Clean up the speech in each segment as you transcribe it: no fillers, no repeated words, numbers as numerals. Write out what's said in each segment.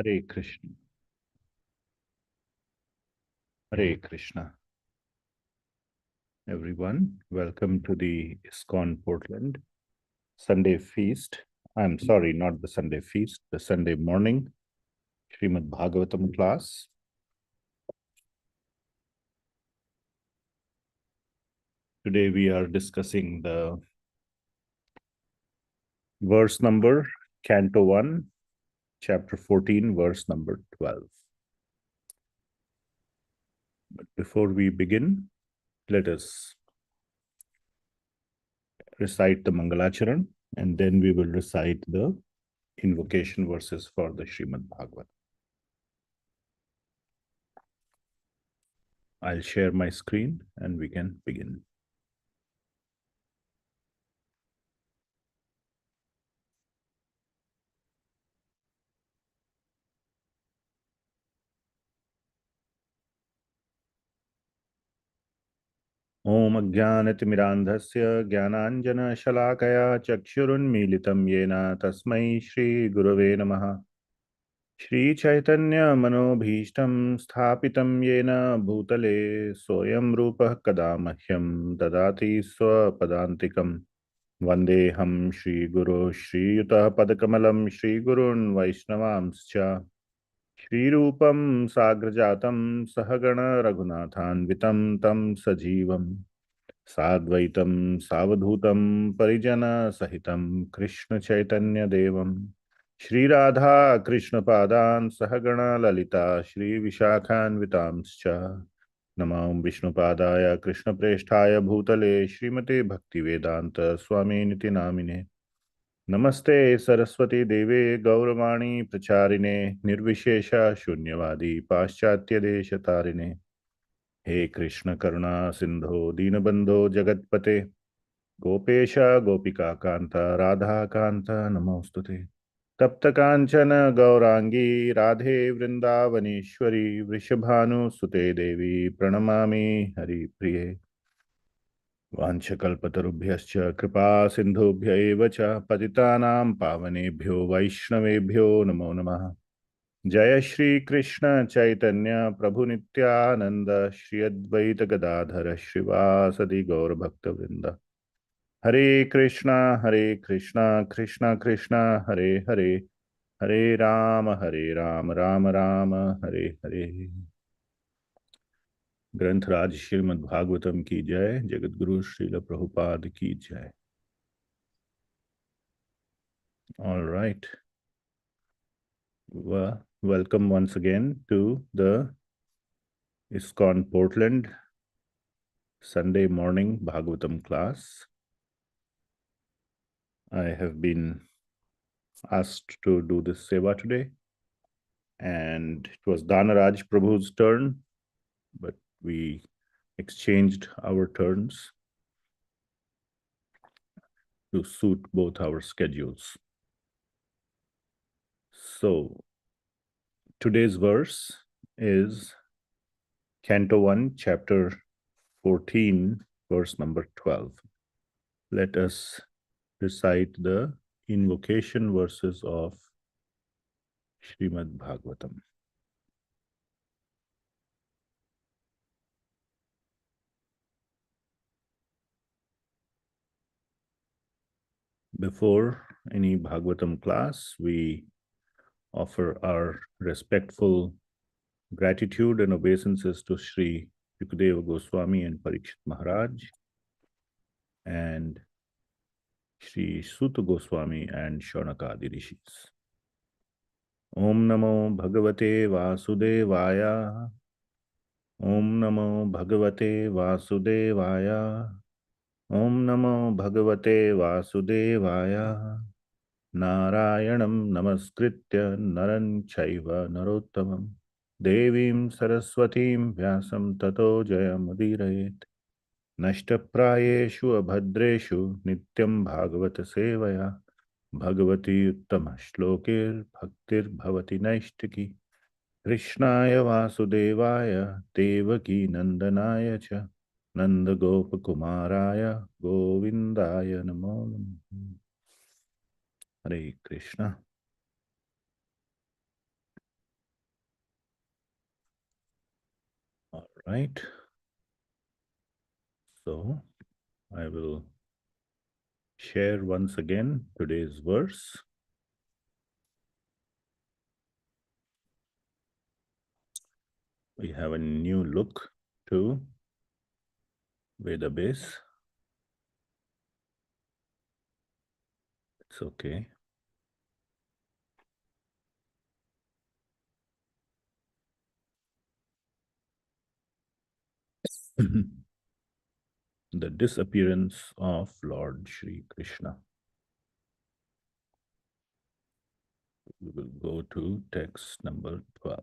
Hare Krishna. Hare Krishna. Everyone, welcome to the ISKCON Portland Sunday feast. I'm sorry, not the Sunday feast, the Sunday morning Srimad Bhagavatam class. Today we are discussing the verse number, Canto 1, Chapter 14, verse number 12. But before we begin, let us recite the Mangalacharan and then we will recite the invocation verses for the Srimad Bhagavatam. I'll share my screen and we can begin. ॐ अज्ञानतिमिरान्धस्य ज्ञानाञ्जनशलाकया चक्षुरुन्मीलितं येन तस्मै श्रीगुरवे नमः। श्रीचैतन्यमनोभीष्टं स्थापितं येन भूतले सोऽयं रूपः कदा मह्यं ददाति स्वपदान्तिकम्। वन्देऽहं श्रीगुरो श्रीयुतः पदकमलं श्रीगुरून् वैष्णवांश्च श्रीरूपं साग्रजातं सहगण रघुनाथान्वितं तं सजीवं साद्वैतं सावधूतं परिजनसहितं कृष्णचैतन्यदेवं श्रीराधा कृष्णपादान् सहगण ललिता श्रीविशाखान्वितांश्च नमो विष्णुपादाय कृष्णप्रेष्ठाय भूतले श्रीमते भक्तिवेदान्त स्वामिनिति नामिने नमस्ते सरस्वती देवे गौरवाणी प्रचारिणे निर्विशेष शून्यवादी पाश्चात्य देश तारिणे हे कृष्ण करुणा सिंधो दीनबंधो जगतपते गोपेश गोपिका कांत राधा कांत नमोस्तुते तप्त कांचन गौरांगी राधे वृंदावनेश्वरी वृषभानुसुते देवी प्रणमामि हरिप्रिये वाञ्छकल्पतरुभ्यश्च कृपा सिन्धुभ्य एव च पतितानां पावनेभ्यो वैष्णवेभ्यो नमो नमः। जय श्री कृष्ण चैतन्य प्रभु नित्यानंद श्री अद्वैत गदाधर श्रीवासदि गौर भक्तवृंद। हरे कृष्णा कृष्णा कृष्णा हरे हरे हरे राम राम राम हरे हरे। ग्रंथराज श्रीमद् भागवतम की जय। जगत गुरु श्रील प्रभुपाद की जय। All right. Well, welcome once again to the ISKCON Portland Sunday morning Bhagavatam class. I have been asked to do this seva today, and it was Dhanaraj Prabhu's turn, but we exchanged our turns to suit both our schedules. So today's verse is Canto 1, Chapter 14, verse number 12. Let us recite the invocation verses of Srimad Bhagavatam. Before any Bhagavatam class, we offer our respectful gratitude and obeisances to Sri Yukadeva Goswami and Parikshit Maharaj, and Sri Suta Goswami and Shaunakadi Rishis. Om Namo Bhagavate Vasudevaya. Om Namo Bhagavate Vasudevaya. Om Namo Bhagavate Vasudevaya. Narayanam Namaskritya Naran Chaiva Narottamam Devim Saraswatim Vyasam Tato Jayamudirayet Nashtaprayeshu Abhadreshu Nityam Bhagavata Sevaya Bhagavati Uttama Shlokir Bhaktir Bhavati Naishtaki Krishnaya Vasudevaya Devaki Nandanaya Cha Nanda Gopakumaraya Govindaya Namo Namaha. Hare Krishna. right? So I will share once again today's verse. We have a new look to Veda base. It's okay. The disappearance of Lord Shri Krishna. We will go to text number 12.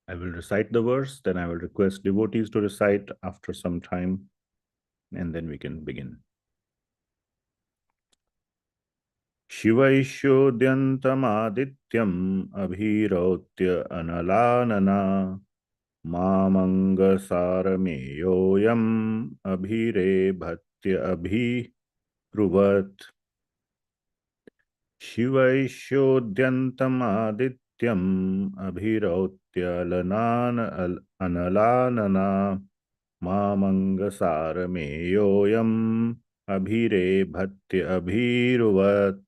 I will recite the verse, then I will request devotees to recite after some time, and then we can begin. Shivaishodyantamadityam abhirotya analanana mamangasarameyoyam abhire bhatya abhiruvat. Shivaishodyantamadityam abhirotya analanana mamangasarameyoyam abhire bhatya abhiruvat.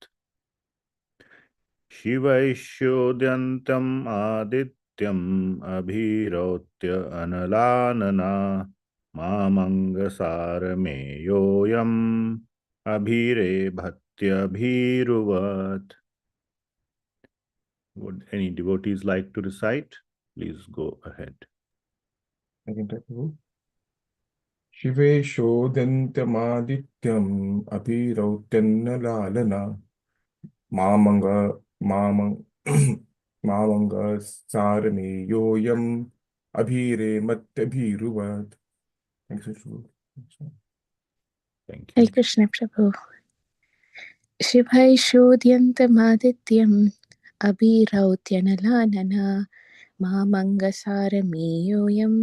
Shivaishodyantam adityam abhirotya analanana mamangasarameyoyam abhire bhatya abhiruvat. Would any devotees like to recite? Please go ahead. Shive Shodantamaadityam Abhirautannalalana Mamanga Mamanga Sarane Yoyam Abhire Mattabhiruvat. Thanks, Shri. Thank you. Hare Krishna Prabhu. Shivaichodyantamadityam abhirautyanalanana mamangasaramyoyam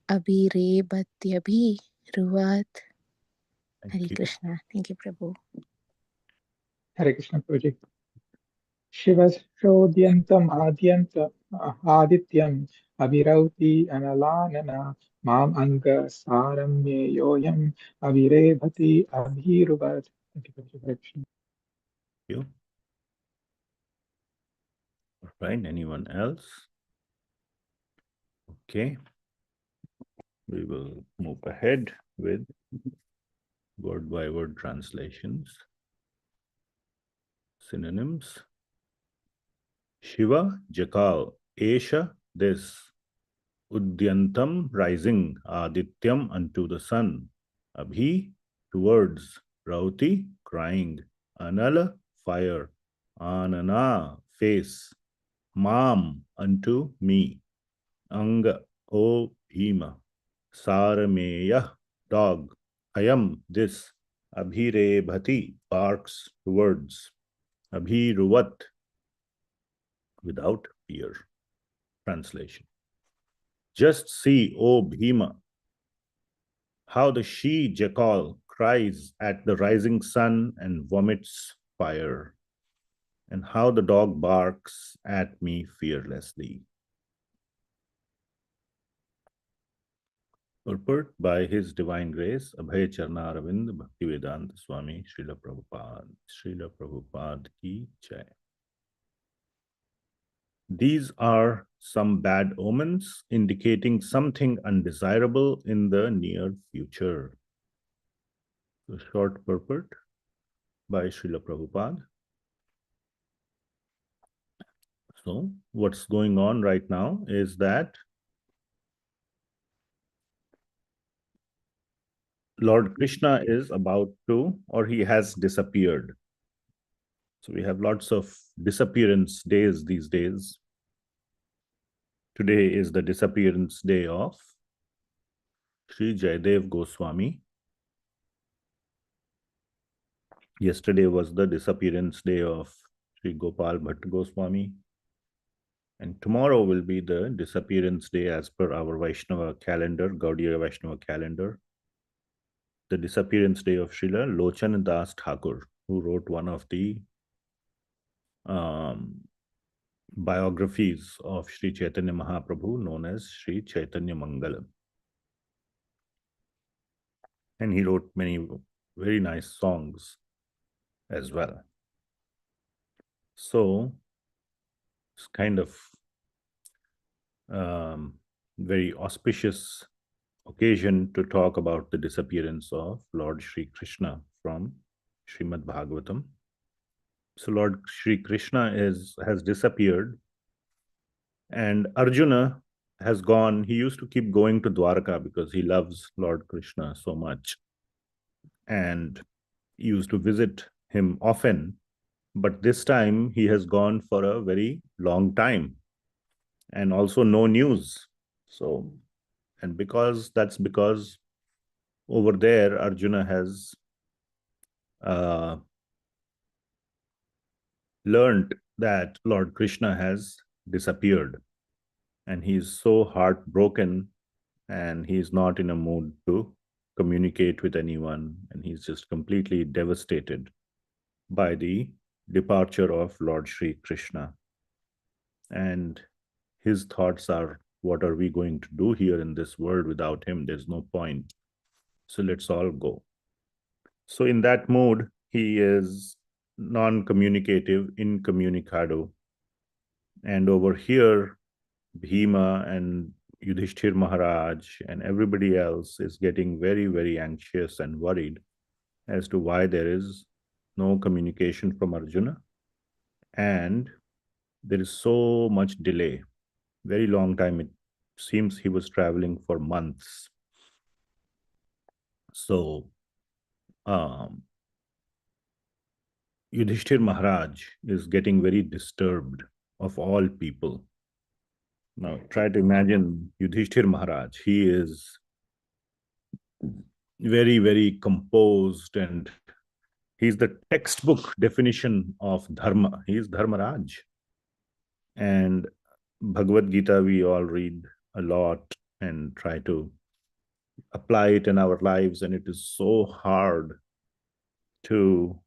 abhirebhatyabhiruvat. Hare Krishna. Thank you, Prabhu. Hare Krishna Project. Shivashodyantam Adityam Avirauti Analanana Mam Anga Saramyeyoyam Avirebhati Abhiruvat. Thank you for the correction. Thank you. All right, anyone else? Okay. We will move ahead with word by word translations. Synonyms. Shiva, Jakal, Esha, this. Udyantam, rising, Adityam, unto the sun. Abhi, towards. Rauti, crying. Anala, fire. Anana, face. Mam, unto me. Anga, O Bhima. Sarameya, dog. Ayam, this. Abhirebhati, barks towards. Abhiruvat, without fear. Translation. Just see, O Bhima, how the she-jackal cries at the rising sun and vomits fire, and how the dog barks at me fearlessly. Purport by His Divine Grace, Abhay Charna Aravind Bhaktivedanta Swami Srila Prabhupada ki jai. These are some bad omens indicating something undesirable in the near future. The short purport by Srila Prabhupada. So, what's going on right now is that Lord Krishna is about to, or he has disappeared. So, we have lots of disappearance days these days. Today is the disappearance day of Sri Jayadev Goswami. Yesterday was the disappearance day of Sri Gopal Bhatt Goswami. And tomorrow will be the disappearance day as per our Vaishnava calendar, Gaudiya Vaishnava calendar. The disappearance day of Srila Lochan Das Thakur, who wrote one of the biographies of Sri Chaitanya Mahaprabhu known as Sri Chaitanya Mangalam. And he wrote many very nice songs as well. So it's kind of very auspicious occasion to talk about the disappearance of Lord Sri Krishna from Srimad Bhagavatam. So Lord Sri Krishna has disappeared, and Arjuna has gone. He used to keep going to Dwarka because he loves Lord Krishna so much and used to visit him often. But this time he has gone for a very long time and also no news. So, and that's because over there Arjuna has learned that Lord Krishna has disappeared, and he's so heartbroken, and he's not in a mood to communicate with anyone, and he's just completely devastated by the departure of Lord Sri Krishna. And his thoughts are, what are we going to do here in this world without him? There's no point. So let's all go. So in that mood, he is non-communicative, incommunicado. And over here, Bhima and Yudhishthir Maharaj and everybody else is getting very, very anxious and worried as to why there is no communication from Arjuna. And there is so much delay. Very long time. It seems he was traveling for months. So Yudhishthir Maharaj is getting very disturbed of all people. Now try to imagine Yudhishthir Maharaj. He is very, very composed, and he's the textbook definition of dharma. He is Dharmaraj. And Bhagavad Gita we all read a lot and try to apply it in our lives, and it is so hard to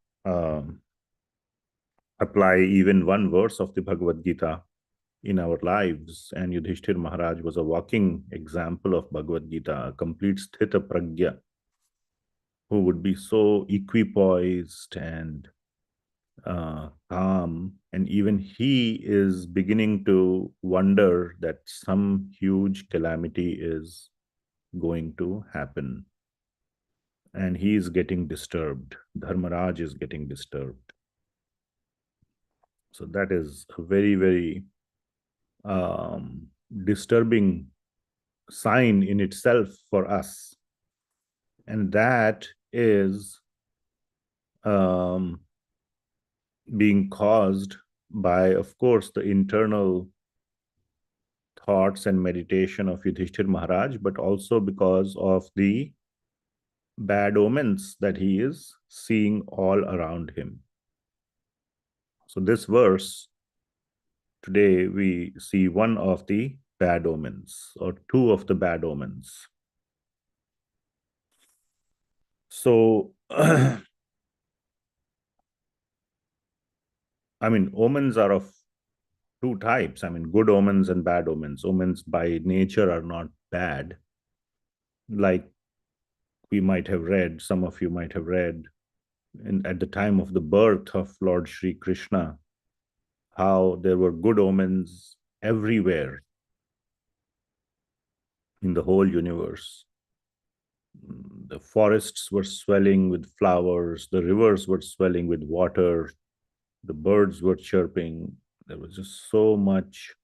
apply even one verse of the Bhagavad Gita in our lives. And Yudhishthir Maharaj was a walking example of Bhagavad Gita, a complete sthita pragya, who would be so equipoised and calm. And even he is beginning to wonder that some huge calamity is going to happen. And he is getting disturbed. Dharmaraj is getting disturbed. So that is a very, very disturbing sign in itself for us. And that is being caused by, of course, the internal thoughts and meditation of Yudhishthir Maharaj, but also because of the bad omens that he is seeing all around him. So this verse, today we see one of the bad omens, or two of the bad omens. So, I mean, omens are of two types. I mean, good omens and bad omens. Omens by nature are not bad. Like we might have read, some of you might have read, at the time of the birth of Lord Sri Krishna, how there were good omens everywhere in the whole universe. The forests were swelling with flowers, the rivers were swelling with water, the birds were chirping. There was just so much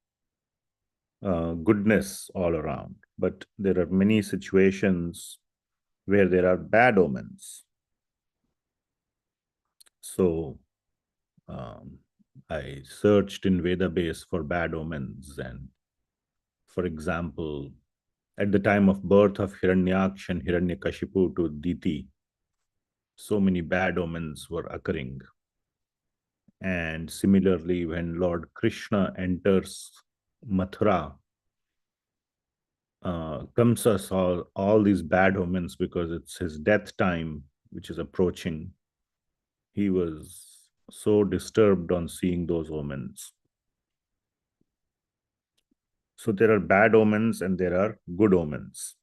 goodness all around. But there are many situations where there are bad omens. So I searched in Vedabase for bad omens. And for example, at the time of birth of Hiranyaksh and Hiranyakashipu to Diti, so many bad omens were occurring. And similarly, when Lord Krishna enters Mathura, Kamsa saw all these bad omens because it's his death time, which is approaching. He was so disturbed on seeing those omens. So there are bad omens and there are good omens.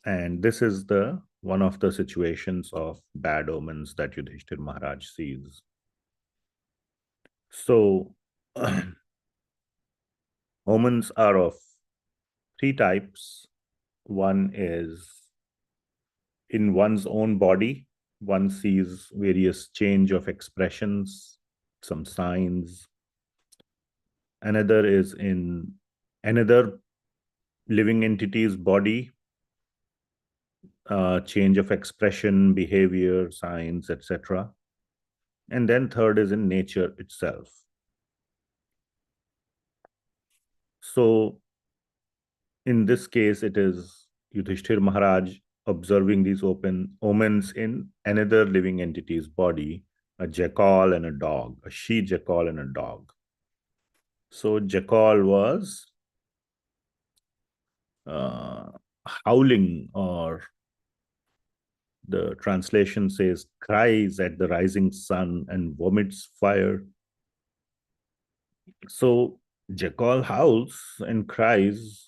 And this is the one of the situations of bad omens that Yudhishthir Maharaj sees. So omens are of three types. One is in one's own body, one sees various change of expressions, some signs. Another is in another living entity's body, change of expression, behavior, signs, etc. And then third is in nature itself. So in this case, it is Yudhishthir Maharaj observing these omens in another living entity's body, a jackal and a dog, a she jackal and a dog. So jackal was howling, or the translation says cries at the rising sun and vomits fire. So jackal howls and cries,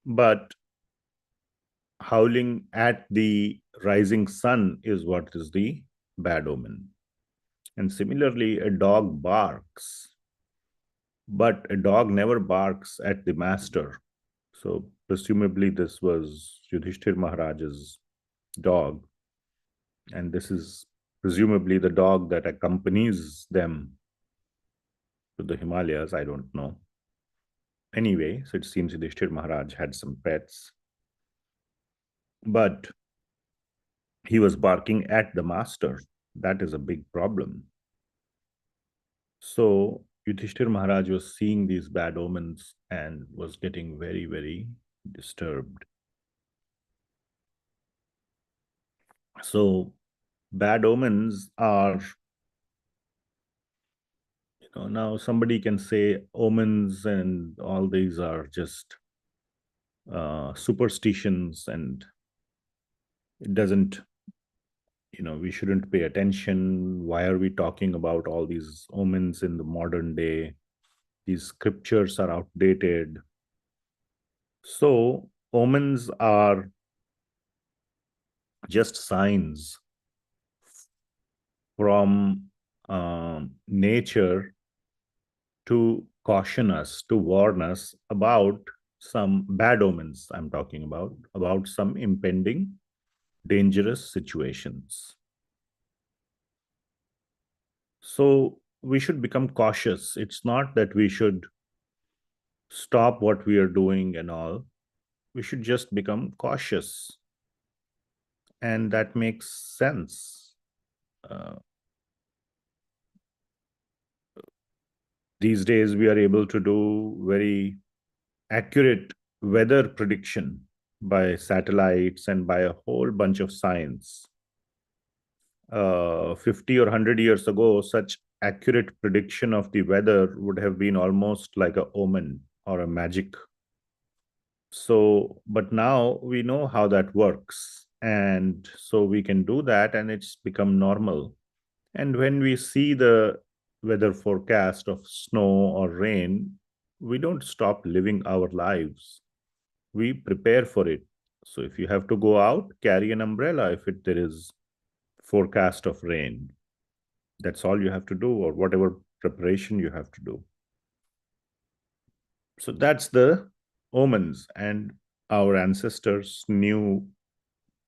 but howling at the rising sun is what is the bad omen. And similarly, a dog barks, but a dog never barks at the master. So presumably this was Yudhishthir Maharaj's dog, and this is presumably the dog that accompanies them to the Himalayas. I don't know. Anyway, so it seems Yudhishthir Maharaj had some pets, but he was barking at the master. That is a big problem. So Yudhishthir Maharaj was seeing these bad omens and was getting very, very disturbed. So bad omens are, now somebody can say omens and all these are just superstitions, and it doesn't, we shouldn't pay attention. Why are we talking about all these omens in the modern day? These scriptures are outdated. So omens are just signs from nature to caution us, to warn us about some bad omens. I'm talking about some impending dangerous situations. So we should become cautious. It's not that we should stop what we are doing and all. We should just become cautious. And that makes sense. These days, we are able to do very accurate weather prediction by satellites and by a whole bunch of science. 50 or 100 years ago, such accurate prediction of the weather would have been almost like a omen or a magic. So, but now we know how that works. And so we can do that, and it's become normal. And when we see the weather forecast of snow or rain, we don't stop living our lives. We prepare for it. So if you have to go out, carry an umbrella if there is forecast of rain. That's all you have to do, or whatever preparation you have to do. So that's the omens, and our ancestors knew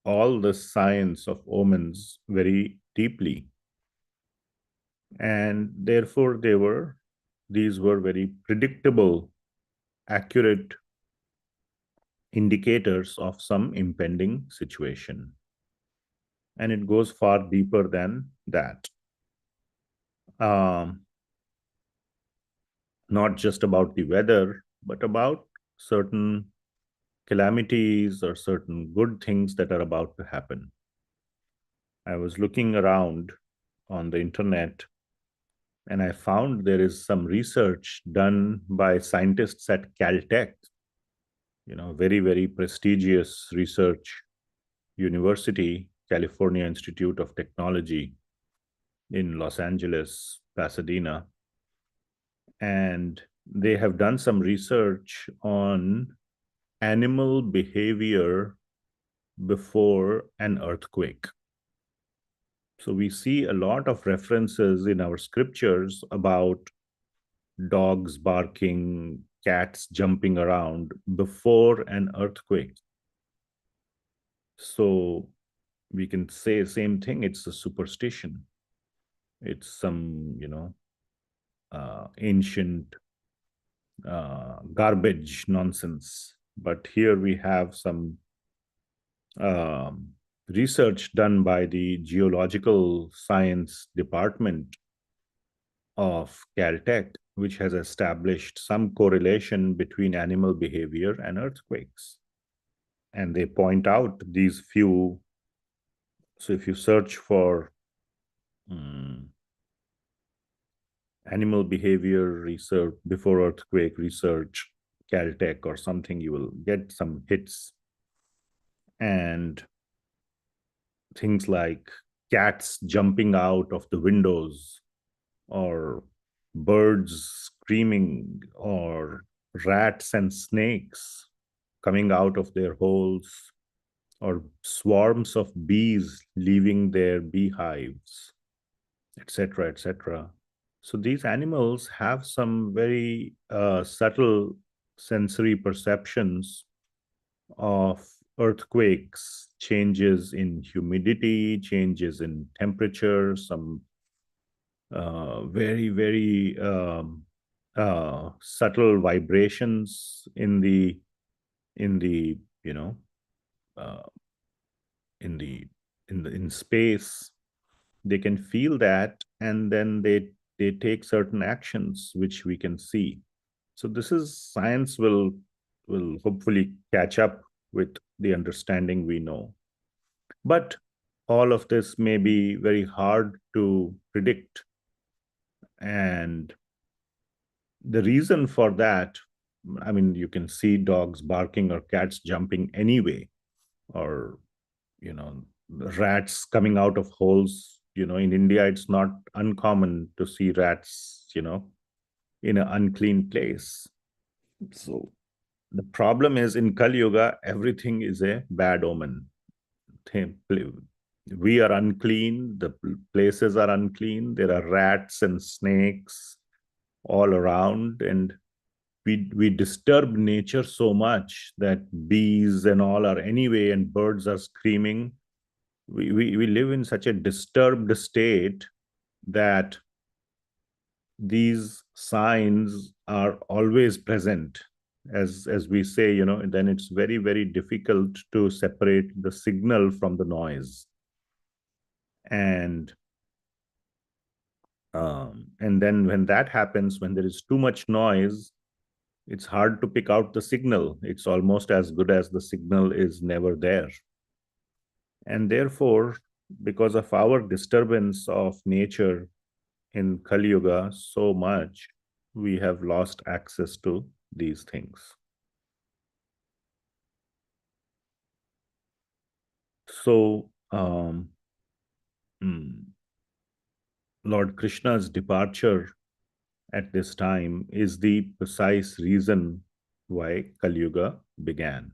all the science of omens very deeply. And therefore these were very predictable, accurate indicators of some impending situation. And it goes far deeper than that. Not just about the weather, but about certain calamities or certain good things that are about to happen. I was looking around on the internet, And I found there is some research done by scientists at Caltech, very, very prestigious research university, California Institute of Technology in Los Angeles, Pasadena. And they have done some research on animal behavior before an earthquake. So we see a lot of references in our scriptures about dogs barking, cats jumping around before an earthquake. So we can say same thing, it's a superstition. It's some, ancient garbage nonsense. But here we have some research done by the geological science department of Caltech, which has established some correlation between animal behavior and earthquakes. And they point out these few. So if you search for animal behavior research before earthquake research, Caltech or something, you will get some hits. And things like cats jumping out of the windows, or birds screaming, or rats and snakes coming out of their holes, or swarms of bees leaving their beehives, etc., etc. So these animals have some very subtle sensory perceptions of earthquakes, changes in humidity, changes in temperature, some very, very subtle vibrations in the you know in space. They can feel that, and then they take certain actions which we can see. So this is science will hopefully catch up with the understanding we know. But all of this may be very hard to predict. And the reason for that, I mean, you can see dogs barking or cats jumping anyway, or, rats coming out of holes. In India, it's not uncommon to see rats, in an unclean place. So the problem is, in Kali Yuga, everything is a bad omen. We are unclean, the places are unclean, there are rats and snakes all around, and we disturb nature so much that bees and all are anyway, and birds are screaming. We live in such a disturbed state that these signs are always present. As we say, then it's very, very difficult to separate the signal from the noise. And then when that happens, when there is too much noise, it's hard to pick out the signal. It's almost as good as the signal is never there. And therefore, because of our disturbance of nature in Kali Yuga so much, we have lost access to these things. So, Lord Krishna's departure at this time is the precise reason why Kali Yuga began.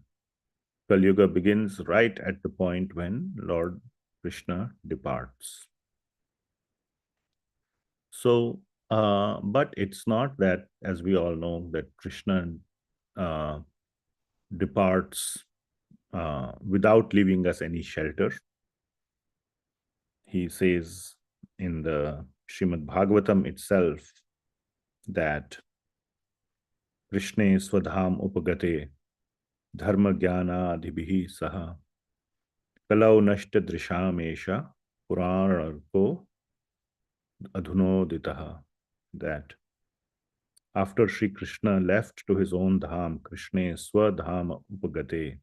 Kali Yuga begins right at the point when Lord Krishna departs. So, but it's not that, as we all know, that Krishna departs without leaving us any shelter. He says in the Srimad Bhagavatam itself that Krishne swadham upagate dharma jnana adhibhihi saha kalau nashta drishamesha puranarko adhunoditaha. That after Sri Krishna left to his own dham, Krishne swadham upagate,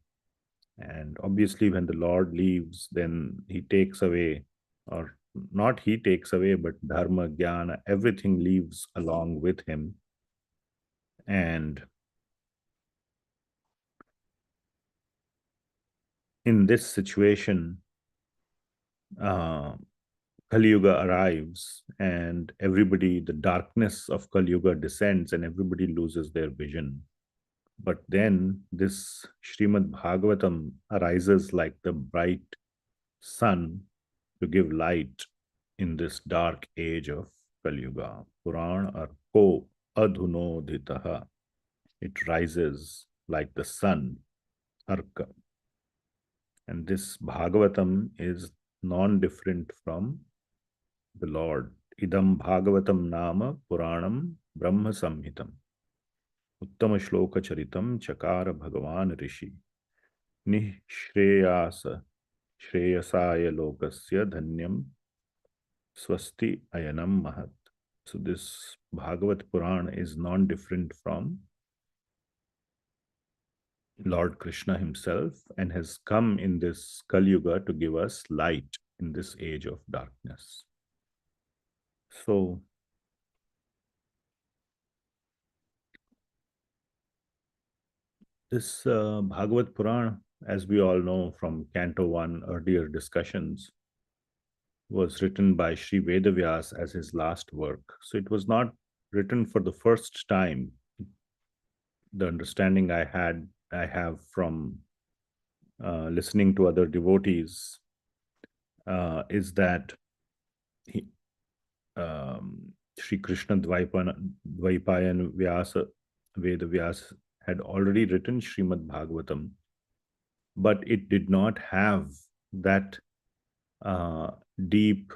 and obviously when the Lord leaves, then he takes away, or not he takes away, but dharma, jnana, everything leaves along with him. And in this situation, Kali Yuga arrives, and everybody, the darkness of Kali Yuga descends, and everybody loses their vision. But then this Srimad Bhagavatam arises like the bright sun to give light in this dark age of Kali Yuga. Puran arko adhunodhitaha. It rises like the sun, arka. And this Bhagavatam is non-different from the Lord. Idam Bhagavatam nama Puranam Brahma Samhitam. Uttama Shloka Charitam Chakara Bhagavan Rishi. Nishreyasa Shreyasaya Lokasya Dhanyam Swasti Ayanam Mahat. So this Bhagavat Puran is non-different from Lord Krishna himself and has come in this Kali Yuga to give us light in this age of darkness. So this Bhagavat Puran, as we all know from Canto 1 earlier discussions, was written by Sri Vedavyas as his last work. So it was not written for the first time. The understanding I have from listening to other devotees is that Sri Krishna Dvaipayan Vyasa Vedavyas had already written Srimad Bhagavatam, but it did not have that deep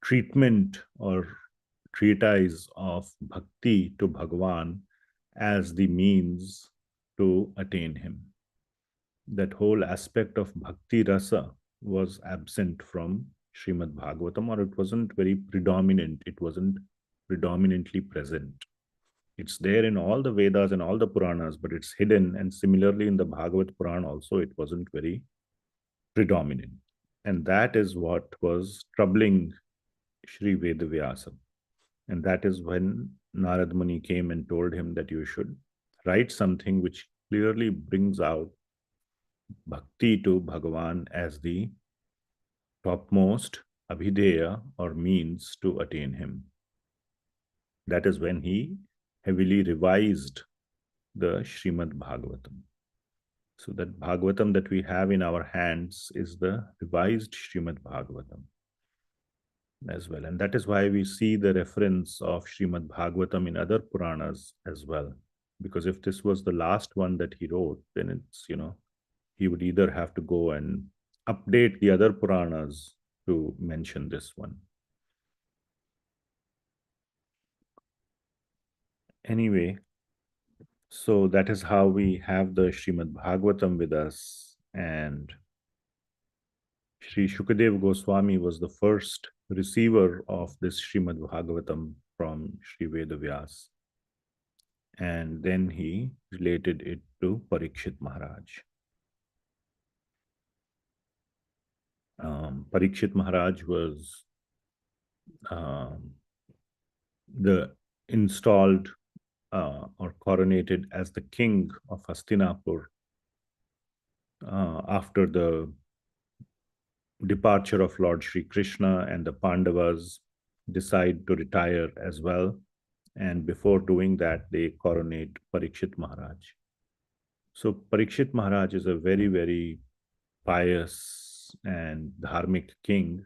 treatment or treatise of bhakti to Bhagavan as the means to attain him. That whole aspect of bhakti rasa was absent from Srimad Bhagavatam, or it wasn't very predominant. It wasn't predominantly present. It's there in all the Vedas and all the Puranas, but it's hidden. And similarly in the Bhagavad Puran also, it wasn't very predominant. And that is what was troubling Sri Vedavyasa. And that is when Narad Muni came and told him that you should write something which clearly brings out bhakti to Bhagavan as the topmost abhideya or means to attain him. That is when he heavily revised the Srimad Bhagavatam. So that Bhagavatam that we have in our hands is the revised Srimad Bhagavatam as well. And that is why we see the reference of Srimad Bhagavatam in other Puranas as well. Because if this was the last one that he wrote, then it's, he would either have to go and update the other Puranas to mention this one. Anyway, so that is how we have the Srimad Bhagavatam with us. And Sri Shukadev Goswami was the first receiver of this Srimad Bhagavatam from Sri Vedavyas. And then he related it to Parikshit Maharaj. Parikshit Maharaj was the installed or coronated as the king of Hastinapur after the departure of Lord Sri Krishna, and the Pandavas decide to retire as well. And before doing that, they coronate Parikshit Maharaj. So Parikshit Maharaj is a very, very pious and dharmic king.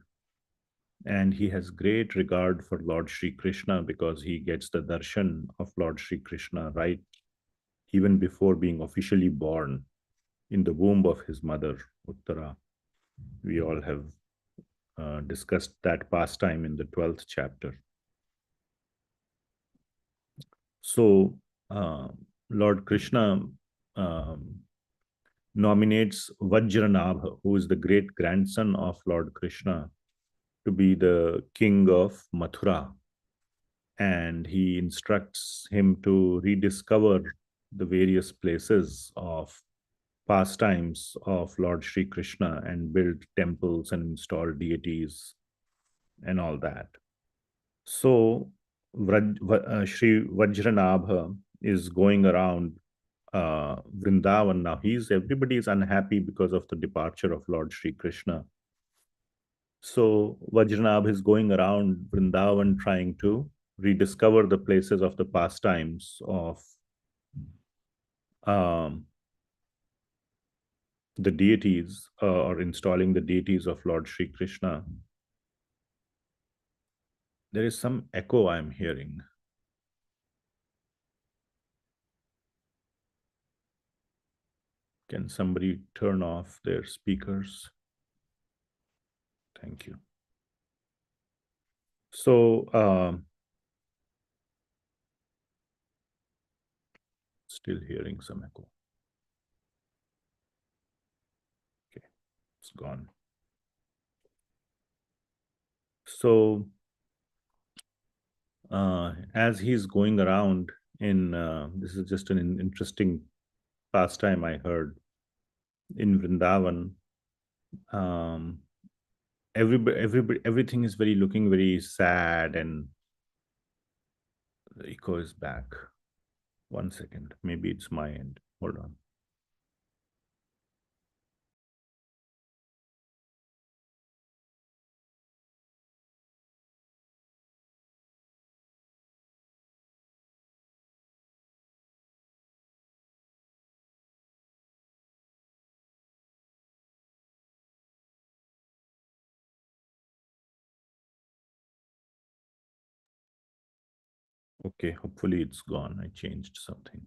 And he has great regard for Lord Sri Krishna because he gets the darshan of Lord Sri Krishna right even before being officially born in the womb of his mother, Uttara. We all have discussed that pastime in the 12th chapter. So Lord Krishna nominates Vajranabha, who is the great grandson of Lord Krishna, to be the king of Mathura. And he instructs him to rediscover the various places of pastimes of Lord Sri Krishna and build temples and install deities and all that. So Sri Vajranabha is going around Vrindavan now. Everybody is unhappy because of the departure of Lord Sri Krishna. So Vajranabha is going around Vrindavan trying to rediscover the places of the pastimes of the deities or installing the deities of Lord Sri Krishna. There is some echo I'm hearing. Can somebody turn off their speakers? Thank you. So, still hearing some echo. Okay, it's gone. So, as he's going around this is just an interesting pastime I heard in Vrindavan. Everything is looking very sad, and the echo is back. 1 second, maybe it's my end. Hold on. Okay, hopefully it's gone. I changed something.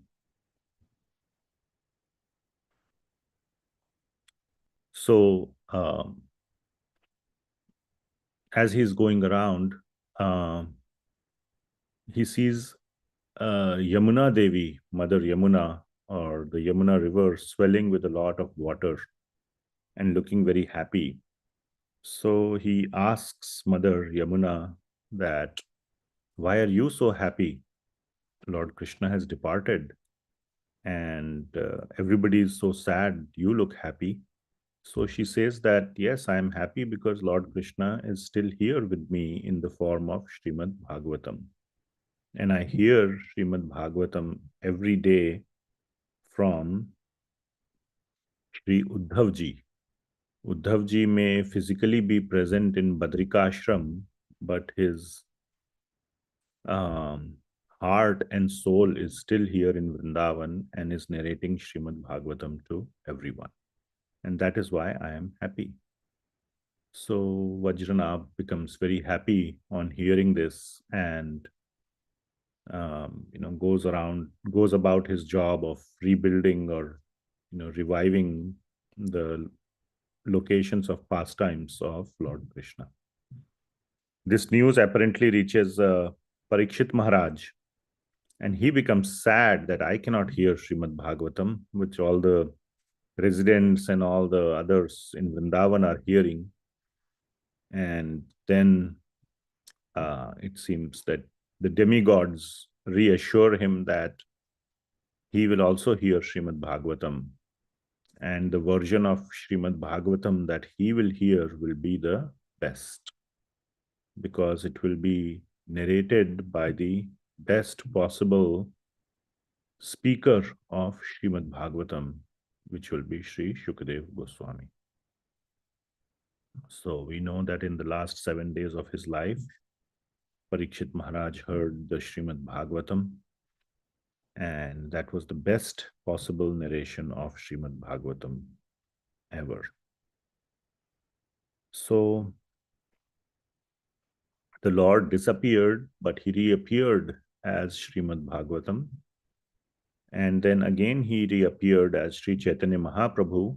So, as he's going around, he sees Yamuna Devi, Mother Yamuna, or the Yamuna River, swelling with a lot of water and looking very happy. So he asks Mother Yamuna that, why are you so happy? Lord Krishna has departed and everybody is so sad. You look happy. So she says that, yes, I am happy because Lord Krishna is still here with me in the form of Srimad Bhagavatam. And I hear Srimad Bhagavatam every day from Sri Uddhav Ji. Uddhav Ji may physically be present in Badrika Ashram, but his heart and soul is still here in Vrindavan and is narrating Srimad Bhagavatam to everyone. And that is why I am happy. So Vajranabh becomes very happy on hearing this and goes about his job of rebuilding or reviving the locations of pastimes of Lord Krishna. This news apparently reaches Parikshit Maharaj, and he becomes sad that I cannot hear Srimad Bhagavatam, which all the residents and all the others in Vrindavan are hearing. And then it seems that the demigods reassure him that he will also hear Srimad Bhagavatam. And the version of Srimad Bhagavatam that he will hear will be the best, because it will be narrated by the best possible speaker of Srimad Bhagavatam, which will be Sri Shukadev Goswami. So we know that in the last 7 days of his life, Parikshit Maharaj heard the Srimad Bhagavatam, and that was the best possible narration of Srimad Bhagavatam ever. So the Lord disappeared, but he reappeared as Srimad Bhagavatam. And then again he reappeared as Sri Chaitanya Mahaprabhu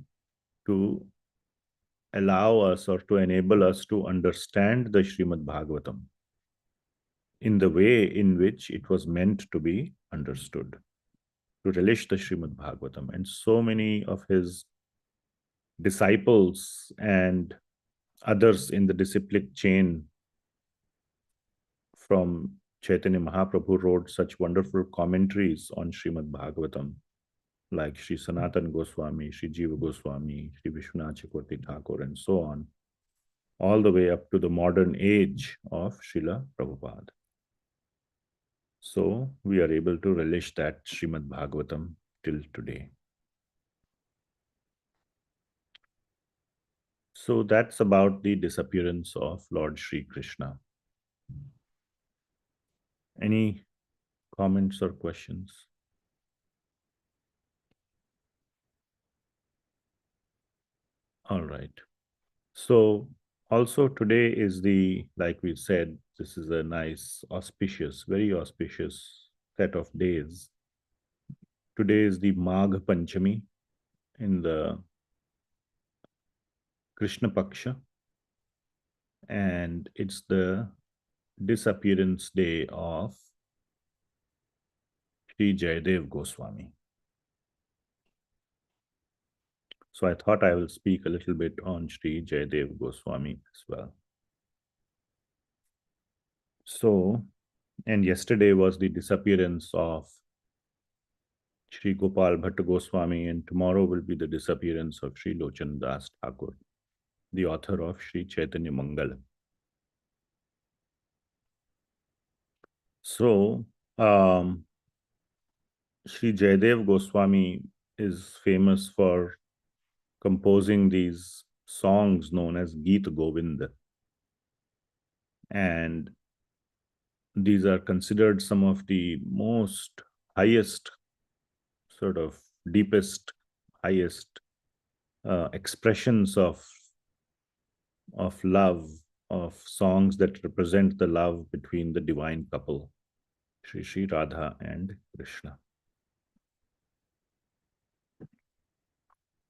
to allow us or to enable us to understand the Srimad Bhagavatam in the way in which it was meant to be understood, to relish the Srimad Bhagavatam. And so many of his disciples and others in the disciplic chain from Chaitanya Mahaprabhu wrote such wonderful commentaries on Srimad Bhagavatam like Sri Sanatan Goswami, Sri Jiva Goswami, Sri Vishwanath Chakravarti Thakur, and so on, all the way up to the modern age of Srila Prabhupada. So we are able to relish that Srimad Bhagavatam till today. So that's about the disappearance of Lord Sri Krishna. Any comments or questions? All right. So also today is like we said, this is a nice, auspicious, very auspicious set of days. Today is the Magh Panchami in the Krishna Paksha, and it's the disappearance day of Sri Jayadev Goswami. So I thought I will speak a little bit on Sri Jayadev Goswami as well. So, and yesterday was the disappearance of Sri Gopal Bhatta Goswami, and tomorrow will be the disappearance of Sri Lochan Das Thakur, the author of Sri Chaitanya Mangal. So, Sri Jayadev Goswami is famous for composing these songs known as Geet Govind. And these are considered some of the most highest, sort of deepest, highest expressions of love, of songs that represent the love between the divine couple, Sri Radha and Krishna.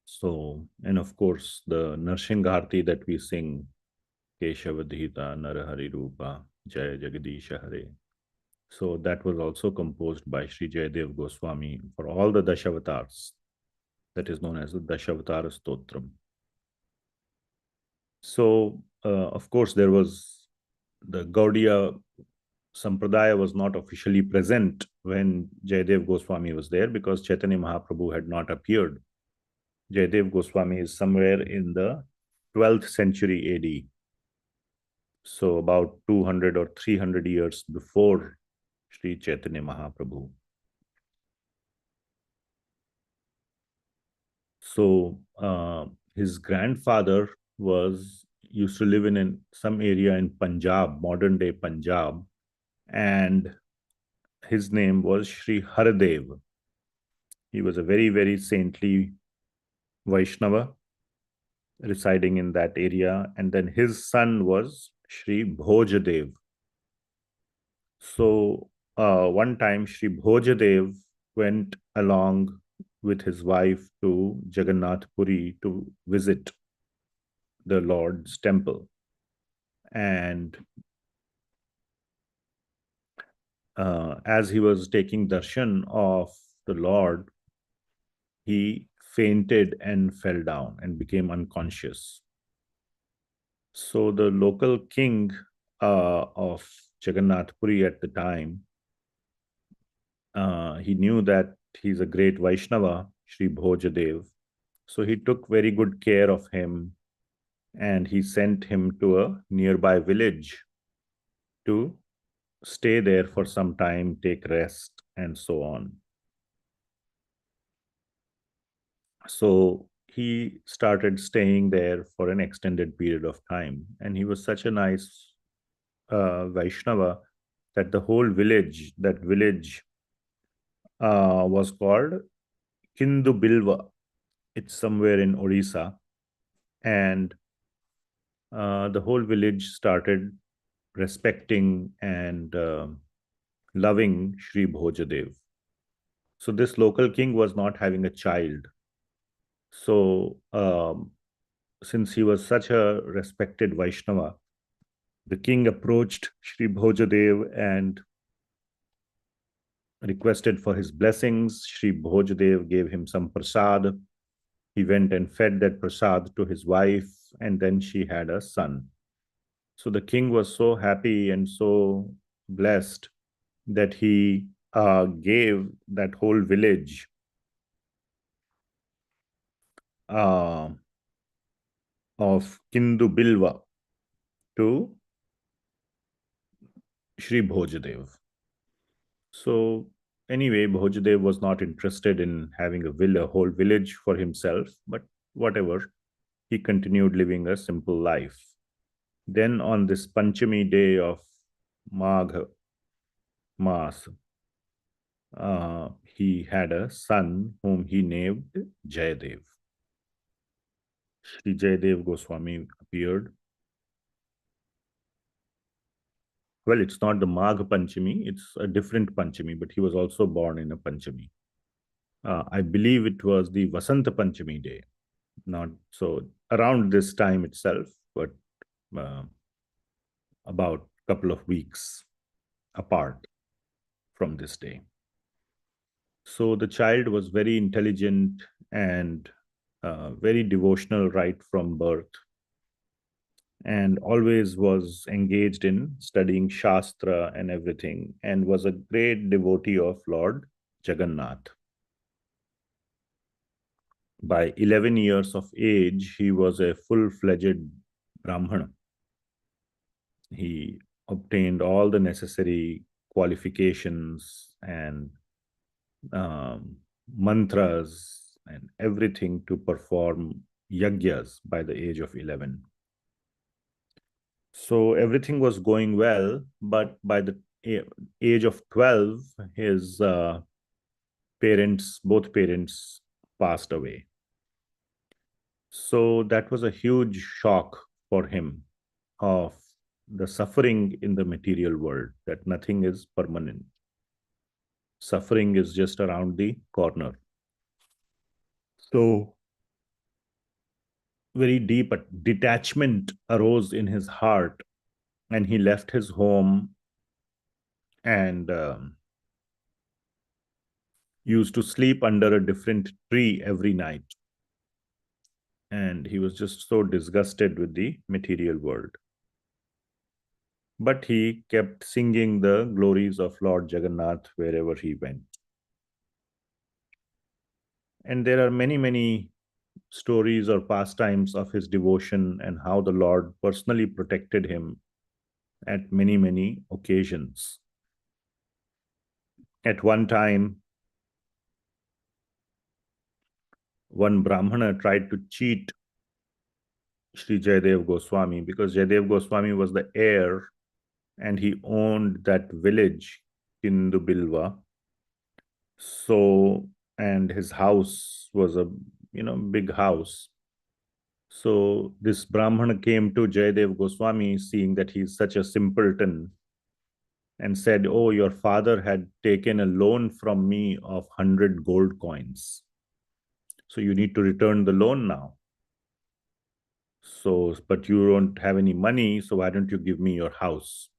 So, and of course, the Narsingharti that we sing, Keshavadhita Narahari Rupa, Jaya Jagadisha Hare. So that was also composed by Sri Jayadev Goswami for all the Dashavatars. That is known as the Dashavatara Stotram. So, of course, there was the Gaudiya Sampradaya was not officially present when Jayadev Goswami was there because Chaitanya Mahaprabhu had not appeared. Jayadev Goswami is somewhere in the 12th century AD. So about 200 or 300 years before Sri Chaitanya Mahaprabhu. So his grandfather used to live in some area in Punjab, modern day Punjab, and his name was Sri Haradev. He was a very, very saintly Vaishnava residing in that area. And then his son was Sri Bhojadev. So one time Sri Bhojadev went along with his wife to Jagannath Puri to visit the Lord's temple. And as he was taking darshan of the Lord, he fainted and fell down and became unconscious. So the local king of Jagannath Puri at the time, he knew that he's a great Vaishnava, Sri Bhojadev. So he took very good care of him and he sent him to a nearby village to stay there for some time, take rest, and so on. So he started staying there for an extended period of time. And he was such a nice Vaishnava that the whole village, was called Kindu Bilva. It's somewhere in Odisha. And the whole village started respecting and loving Sri Bhojadev. So this local king was not having a child. So since he was such a respected Vaishnava, the king approached Sri Bhojadev and requested for his blessings. Sri Bhojadev gave him some prasad. He went and fed that prasad to his wife, and then she had a son. So the king was so happy and so blessed that he gave that whole village of Kindu Bilva to Sri Bhojadev. So anyway, Bhojadev was not interested in having a whole village for himself, but whatever, he continued living a simple life. Then on this Panchami day of Magh Maas, he had a son whom he named Jayadev. Sri Jayadev Goswami appeared. Well, it's not the Magh Panchami, it's a different Panchami, but he was also born in a Panchami. I believe it was the Vasanta Panchami day, not so around this time itself, but about a couple of weeks apart from this day. So the child was very intelligent and very devotional right from birth, and always was engaged in studying Shastra and everything, and was a great devotee of Lord Jagannath. By 11 years of age, he was a full-fledged Brahmana. He obtained all the necessary qualifications and mantras and everything to perform yagyas by the age of 11. So everything was going well, but by the age of 12, his both parents passed away. So that was a huge shock for him of the suffering in the material world, that nothing is permanent. Suffering is just around the corner. So very deep detachment arose in his heart, and he left his home and used to sleep under a different tree every night. And he was just so disgusted with the material world. But he kept singing the glories of Lord Jagannath wherever he went. And there are many, many stories or pastimes of his devotion and how the Lord personally protected him at many, many occasions. At one time, one Brahmana tried to cheat Sri Jayadev Goswami because Jayadev Goswami was the heir and he owned that village, Kindu Bilva. So, and his house was a big house. So this Brahmana came to Jayadev Goswami, seeing that he's such a simpleton, and said, "Oh, your father had taken a loan from me of 100 gold coins. So you need to return the loan now. So, but you don't have any money, so why don't you give me your house?"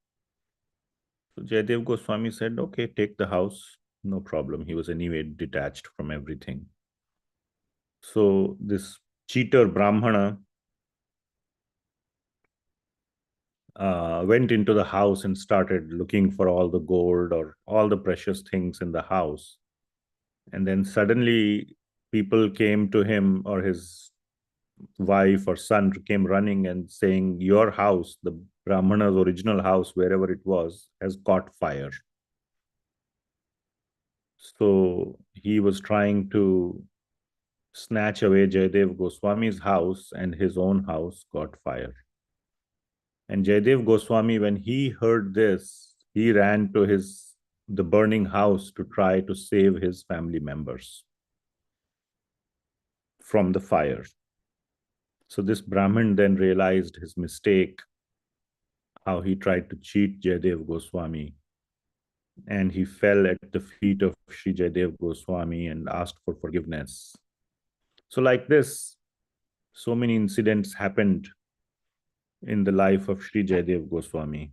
So Jayadev Goswami said, "Okay, take the house, no problem." He was anyway detached from everything. So this cheater Brahmana went into the house and started looking for all the gold or all the precious things in the house. And then suddenly people came to him, or his wife or son came running and saying, "Your house, the Brahmana's original house, wherever it was, has caught fire." So he was trying to snatch away Jayadev Goswami's house, and his own house caught fire. And Jayadev Goswami, when he heard this, he ran to the burning house to try to save his family members from the fire. So this Brahmin then realized his mistake, how he tried to cheat Jayadev Goswami, and he fell at the feet of Sri Jayadev Goswami and asked for forgiveness. So like this, so many incidents happened in the life of Sri Jayadev Goswami.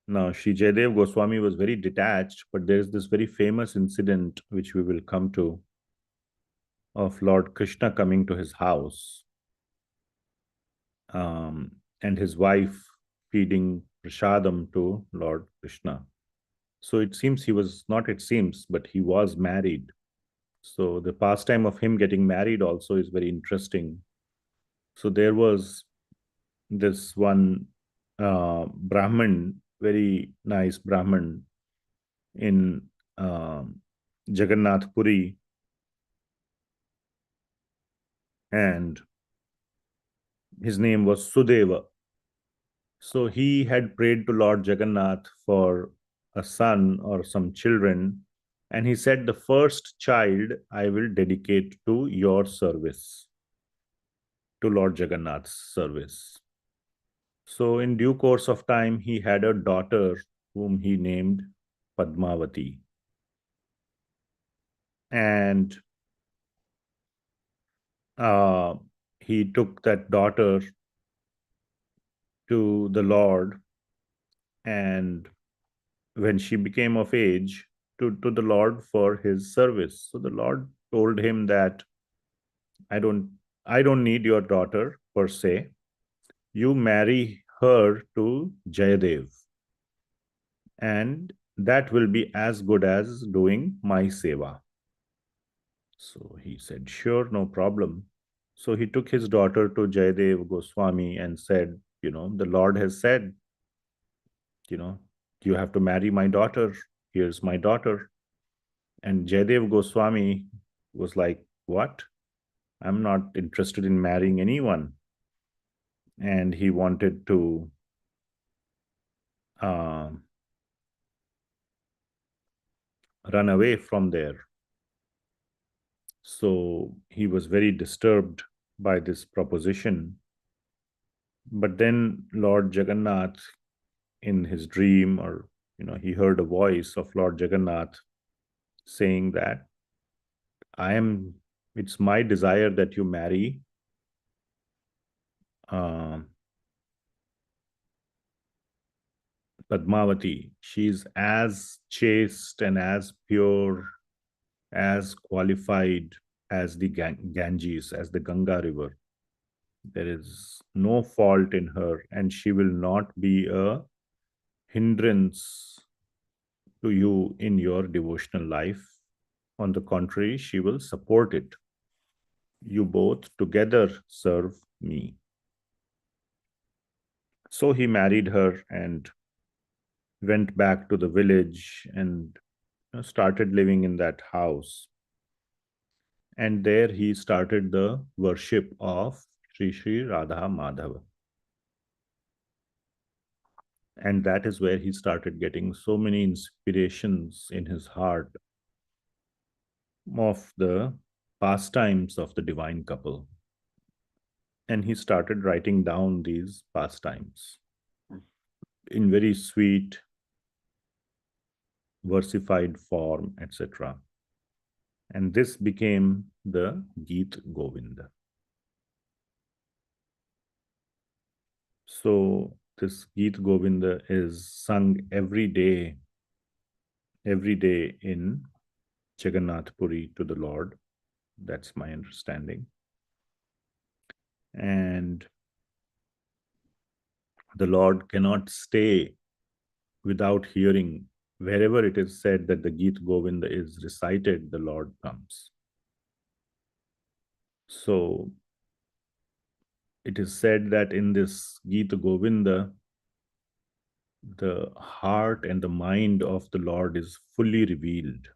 Now, Sri Jayadev Goswami was very detached, but there is this very famous incident which we will come to, of Lord Krishna coming to his house and his wife feeding prasadam to Lord Krishna. So it seems he was, not it seems, but he was married So the pastime of him getting married also is very interesting. So there was this one Brahmin, very nice Brahmin in Jagannath Puri, and his name was Sudeva. So he had prayed to Lord Jagannath for a son or some children, and he said, the first child I will dedicate to your service, to Lord Jagannath's service. So in due course of time, he had a daughter whom he named Padmavati. And he took that daughter to the Lord, and when she became of age, to the Lord for his service. So the Lord told him that I don't I don't need your daughter per se. You marry her to Jayadev, and that will be as good as doing my seva. So he said, sure, no problem. So he took his daughter to Jayadev Goswami and said, the Lord has said, you have to marry my daughter. Here's my daughter. And Jayadev Goswami was like, what? I'm not interested in marrying anyone. And he wanted to run away from there. So he was very disturbed by this proposition. But then Lord Jagannath, in his dream, or he heard a voice of Lord Jagannath saying that it's my desire that you marry Padmavati. She's as chaste and as pure, as qualified as the Ganges, as the Ganga river. There is no fault in her, and she will not be a hindrance to you in your devotional life. On the contrary, she will support it. You both together serve me. So he married her and went back to the village and started living in that house. And there he started the worship of Sri Radha Madhava. And that is where he started getting so many inspirations in his heart of the pastimes of the divine couple. And he started writing down these pastimes in very sweet, versified form, etc. And this became the Geet Govinda. So this Geet Govinda is sung every day in Jagannath Puri to the Lord. That's my understanding. And the Lord cannot stay without hearing. Wherever it is said that the Geet Govinda is recited, the Lord comes. So it is said that in this Geet Govinda, the heart and the mind of the Lord is fully revealed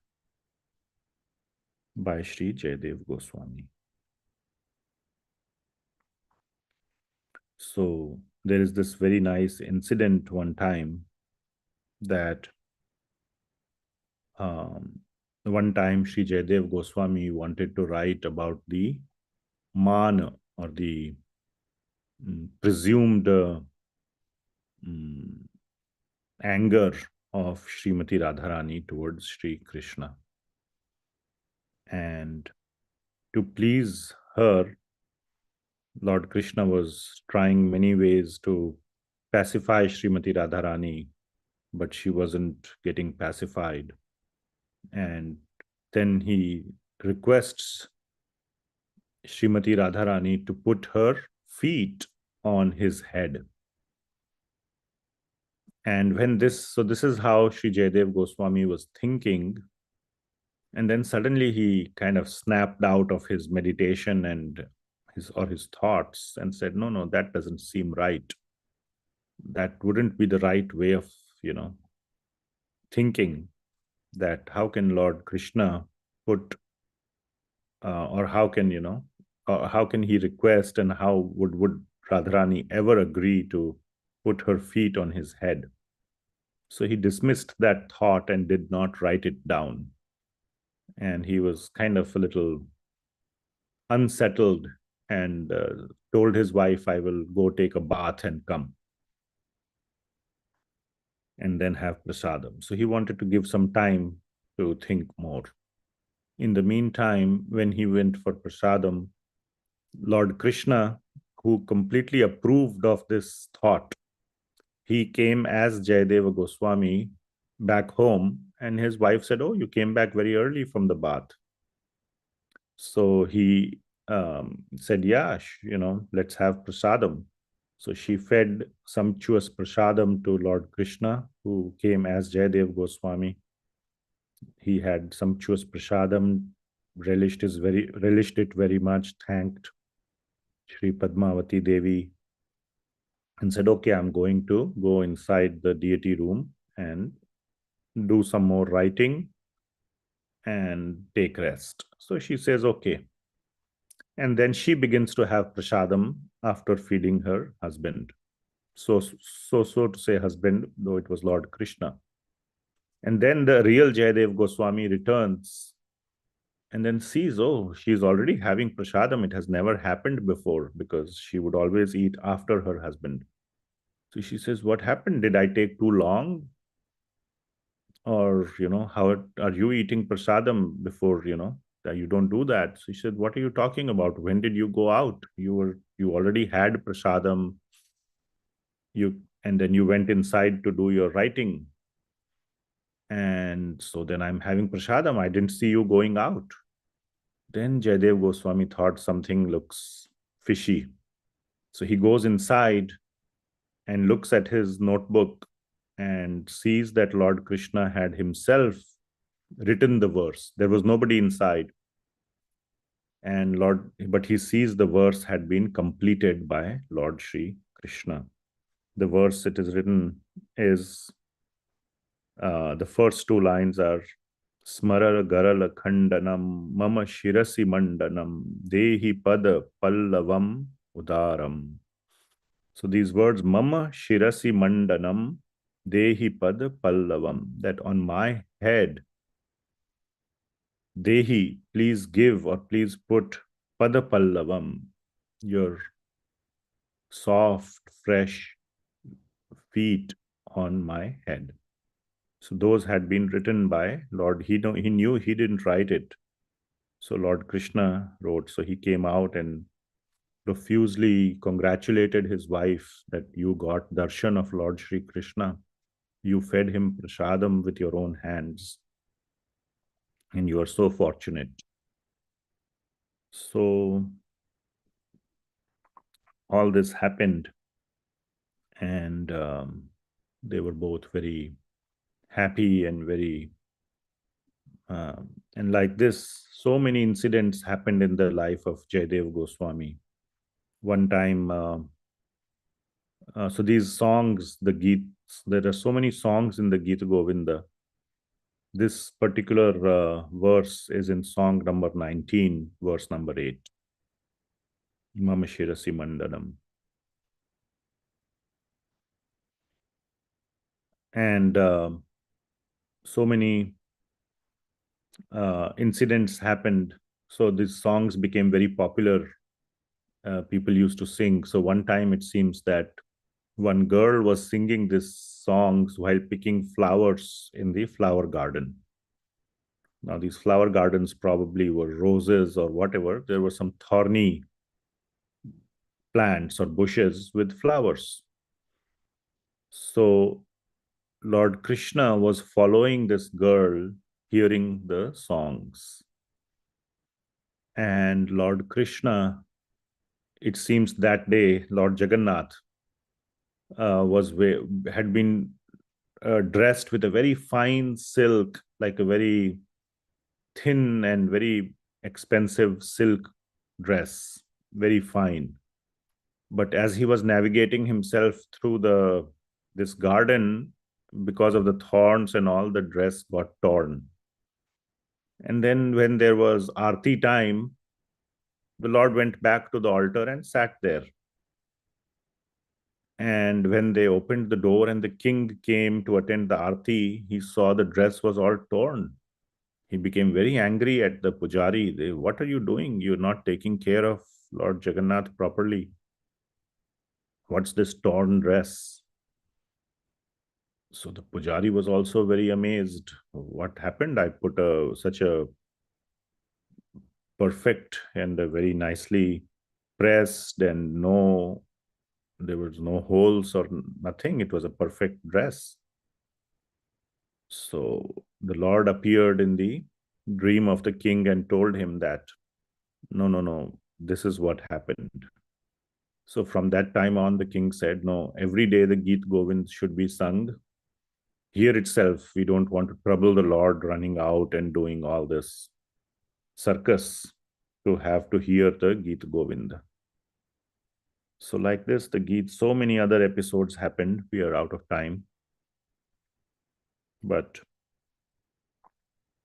by Sri Jayadev Goswami. So there is this very nice incident one time that one time Sri Jayadev Goswami wanted to write about the man, or the presumed anger of Srimati Radharani towards Sri Krishna. And to please her, Lord Krishna was trying many ways to pacify Srimati Radharani, but she wasn't getting pacified. And then he requests Srimati Radharani to put her feet on his head. And when this is how Sri Jayadev Goswami was thinking And then suddenly he kind of snapped out of his meditation and his thoughts and said, no, no, that doesn't seem right. That wouldn't be the right way of, thinking, that how can Lord Krishna put, or how can he request, and how would Radharani ever agree to put her feet on his head? So he dismissed that thought and did not write it down. And he was kind of a little unsettled and told his wife, I will go take a bath and come and then have prasadam. So he wanted to give some time to think more. In the meantime, when he went for prasadam, Lord Krishna, who completely approved of this thought, he came as Jayadeva Goswami back home, and his wife said, oh, you came back very early from the bath. So he said, yeah, let's have prasadam. So she fed sumptuous prasadam to Lord Krishna, who came as Jayadev Goswami. He had sumptuous prasadam, relished it very much, thanked Shri Padmavati Devi, and said, okay, I'm going to go inside the deity room and do some more writing and take rest. So she says, okay. And then she begins to have prasadam after feeding her husband. So to say husband, though it was Lord Krishna. And then the real Jayadev Goswami returns and then sees, oh, she's already having prasadam. It has never happened before, because she would always eat after her husband. So she says, what happened? Did I take too long? Or, how are you eating prasadam before, that you don't do that? So she said, what are you talking about? When did you go out? You already had prasadam. And then you went inside to do your writing. And so then I'm having prasadam. I didn't see you going out. Then Jayadev Goswami thought something looks fishy. So he goes inside and looks at his notebook and sees that Lord Krishna had himself written the verse. There was nobody inside. But he sees the verse had been completed by Lord Sri Krishna. The verse it is written is, the first two lines are, Smarar Garala Khandanam Mama Shirasi Mandanam Dehi Pada Pallavam Udaram. So these words, Mama Shirasi Mandanam Dehi Pada Pallavam, that on my head, Dehi, please give or please put Pada Pallavam, your soft, fresh feet on my head. So those had been written by Lord. He knew he didn't write it. So Lord Krishna wrote. So he came out and profusely congratulated his wife that you got darshan of Lord Sri Krishna. You fed him prasadam with your own hands. And you are so fortunate. So all this happened. And they were both very happy and very and like this, so many incidents happened in the life of Jayadev Goswami. One time, so these songs, the Geets, there are so many songs in the Gita Govinda. This particular verse is in song number 19, verse number 8. Imam Shirasi Mandanam. And so many incidents happened. So these songs became very popular. People used to sing. So one time it seems that one girl was singing these songs while picking flowers in the flower garden. Now, these flower gardens probably were roses or whatever. There were some thorny plants or bushes with flowers. So Lord Krishna was following this girl, hearing the songs. And Lord Krishna, it seems that day, Lord Jagannath had been dressed with a very fine silk, like a very thin and very expensive silk dress, very fine. But as he was navigating himself through this garden, because of the thorns and all, the dress got torn. And then when there was Aarti time, the Lord went back to the altar and sat there. And when they opened the door and the king came to attend the Aarti, he saw the dress was all torn. He became very angry at the pujari. What are you doing? You're not taking care of Lord Jagannath properly. What's this torn dress? So the pujari was also very amazed. What happened? I put such a perfect and a very nicely pressed, and there was no holes or nothing. It was a perfect dress. So the Lord appeared in the dream of the king and told him that, no, this is what happened. So from that time on, the king said, no, every day the Geet Govind should be sung. Here itself, we don't want to trouble the Lord running out and doing all this circus to have to hear the Geet Govind. So like this, the Geet, so many other episodes happened. We are out of time. But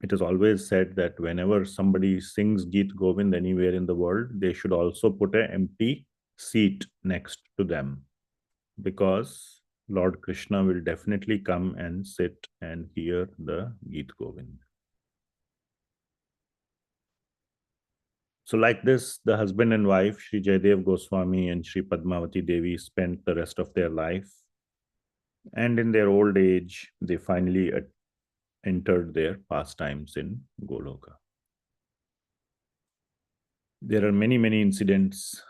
it is always said that whenever somebody sings Geet Govind anywhere in the world, they should also put an empty seat next to them, because Lord Krishna will definitely come and sit and hear the Geet Govind. So like this, the husband and wife, Sri Jayadev Goswami and Sri Padmavati Devi, spent the rest of their life. And in their old age, they finally entered their pastimes in Goloka. There are many, many incidents.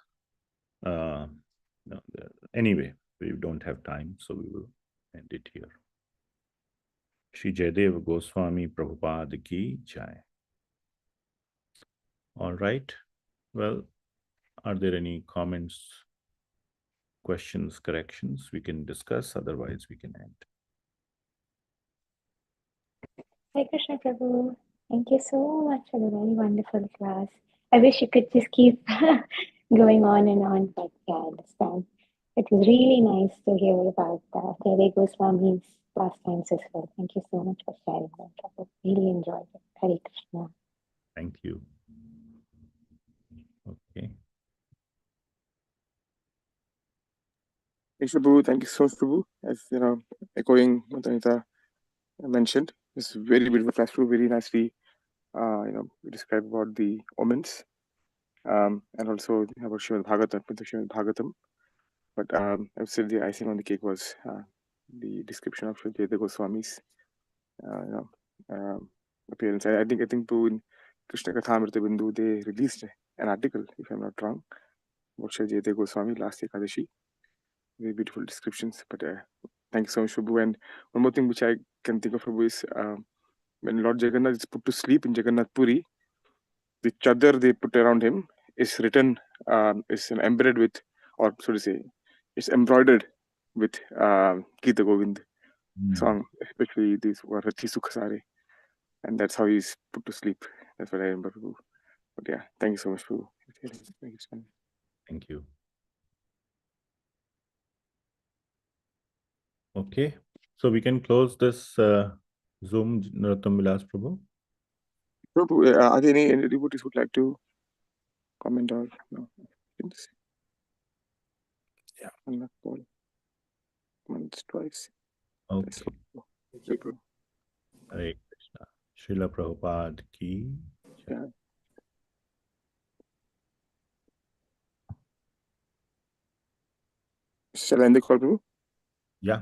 Anyway, we don't have time, so we will end it here. Shri Jayadev Goswami Prabhupada Ki Jai. All right. Well, are there any comments, questions, corrections we can discuss? Otherwise, we can end. Hi Krishna Prabhu. Thank you so much for the very wonderful class. I wish you could just keep going on and on, but yeah, I understand. It was really nice to hear about Jayadeva Goswami's pastimes as well. Thank you so much for sharing that, Prabhu. Really enjoyed it. Hare Krishna. Thank you. Okay. Thanks, Prabhu. Thank you so much, Prabhu. As you know, echoing what Anita mentioned, it's a very beautiful class, Prabhu. Very nicely, we described about the omens, and also about Srimad Bhagavatam. But I would say the icing on the cake was the description of Jayadeva Goswami's appearance. I think Prabhu in Krishna Kathamrita Bindu, they released an article, if I'm not wrong, about Jayadeva Goswami last Ekadashi. Very beautiful descriptions. But thank you so much, Prabhu. And one more thing which I can think of, Prabhu, is when Lord Jagannath is put to sleep in Jagannath Puri, the chadar they put around him is written, is embedded with, or so to say, it's embroidered with Gita Govind song, especially these were Rathi Sukhasare. And that's how he's put to sleep. That's what I remember, Prabhu. But yeah, thank you so much, Prabhu. Thank you. Okay, so we can close this Zoom, Narottam Vilas Prabhu. Prabhu, are there any devotees who would like to comment or no? Yeah. I'm not Paul. Once, twice. Okay. Thank you, Prabhu. Hare Krishna. Srila Prabhupada Ki Jai. Yeah. Shall I end the call, Prabhu? Yeah.